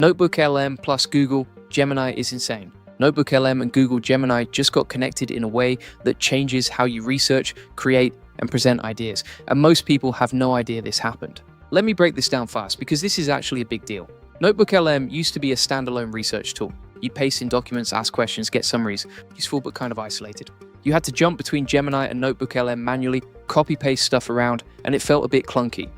NotebookLM plus Google Gemini is insane. NotebookLM and Google Gemini just got connected in a way that changes how you research, create, and present ideas, and most people have no idea this happened. Let me break this down fast because this is actually a big deal. NotebookLM used to be a standalone research tool. You'd paste in documents, ask questions, get summaries, useful but kind of isolated. You had to jump between Gemini and NotebookLM manually, copy-paste stuff around, and it felt a bit clunky.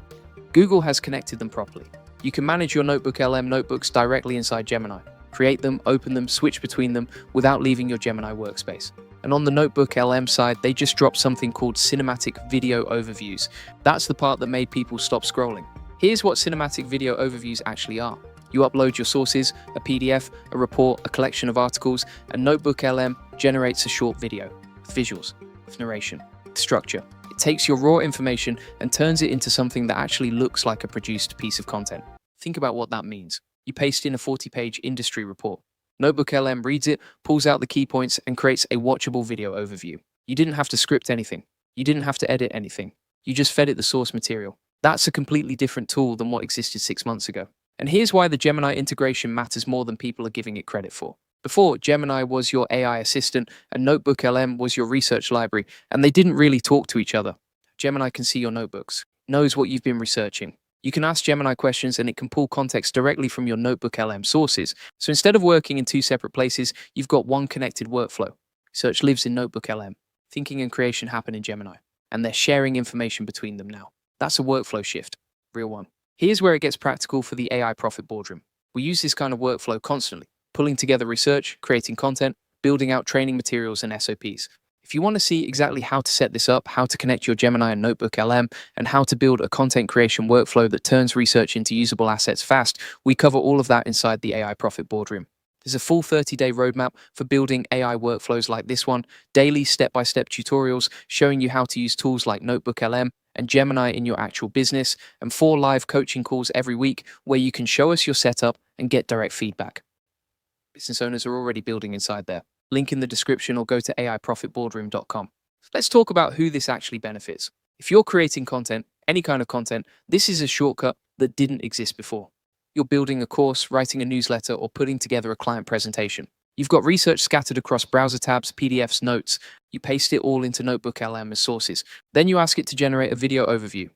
Google has connected them properly. You can manage your NotebookLM notebooks directly inside Gemini. Create them, open them, switch between them without leaving your Gemini workspace. And on the NotebookLM side, they just dropped something called cinematic video overviews. That's the part that made people stop scrolling. Here's what cinematic video overviews actually are. You upload your sources, a PDF, a report, a collection of articles, and NotebookLM generates a short video with visuals, with narration, with structure. It takes your raw information and turns it into something that actually looks like a produced piece of content. Think about what that means. You paste in a 40-page industry report. NotebookLM reads it, pulls out the key points, and creates a watchable video overview. You didn't have to script anything. You didn't have to edit anything. You just fed it the source material. That's a completely different tool than what existed 6 months ago. And here's why the Gemini integration matters more than people are giving it credit for. Before, Gemini was your AI assistant and NotebookLM was your research library, and they didn't really talk to each other. Gemini can see your notebooks, knows what you've been researching. You can ask Gemini questions and it can pull context directly from your NotebookLM sources. So instead of working in two separate places, you've got one connected workflow. Research lives in NotebookLM. Thinking and creation happen in Gemini. And they're sharing information between them now. That's a workflow shift. Real one. Here's where it gets practical for the AI Profit Boardroom. We use this kind of workflow constantly, pulling together research, creating content, building out training materials and SOPs. If you want to see exactly how to set this up, how to connect your Gemini and NotebookLM, and how to build a content creation workflow that turns research into usable assets fast, we cover all of that inside the AI Profit Boardroom. There's a full 30-day roadmap for building AI workflows like this one, daily step-by-step tutorials showing you how to use tools like NotebookLM and Gemini in your actual business, and 4 live coaching calls every week where you can show us your setup and get direct feedback. Business owners are already building inside there. Link in the description or go to aiprofitboardroom.com. Let's talk about who this actually benefits. If you're creating content, any kind of content, this is a shortcut that didn't exist before. You're building a course, writing a newsletter, or putting together a client presentation. You've got research scattered across browser tabs, PDFs, notes. You paste it all into NotebookLM as sources. Then you ask it to generate a video overview.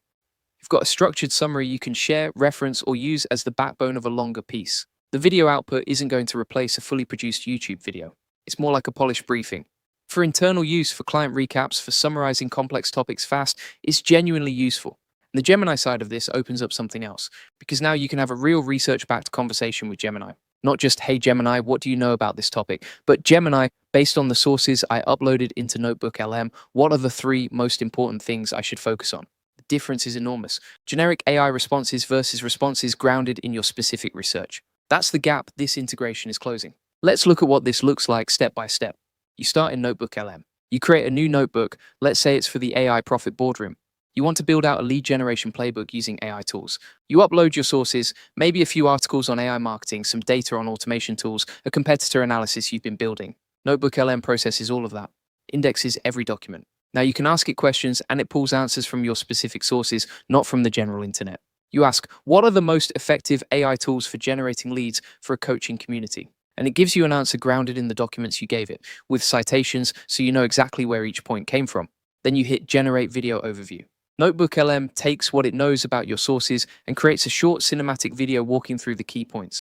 You've got a structured summary you can share, reference, or use as the backbone of a longer piece. The video output isn't going to replace a fully produced YouTube video. It's more like a polished briefing. For internal use, for client recaps, for summarizing complex topics fast, it's genuinely useful. And the Gemini side of this opens up something else, because now you can have a real research-backed conversation with Gemini. Not just, hey Gemini, what do you know about this topic? But Gemini, based on the sources I uploaded into NotebookLM, what are the 3 most important things I should focus on? The difference is enormous. Generic AI responses versus responses grounded in your specific research. That's the gap this integration is closing. Let's look at what this looks like step by step. You start in NotebookLM. You create a new notebook. Let's say it's for the AI Profit Boardroom. You want to build out a lead generation playbook using AI tools. You upload your sources, maybe a few articles on AI marketing, some data on automation tools, a competitor analysis you've been building. NotebookLM processes all of that, indexes every document. Now you can ask it questions and it pulls answers from your specific sources, not from the general internet. You ask, what are the most effective AI tools for generating leads for a coaching community? And it gives you an answer grounded in the documents you gave it, with citations so you know exactly where each point came from. Then you hit Generate Video Overview. NotebookLM takes what it knows about your sources and creates a short cinematic video walking through the key points.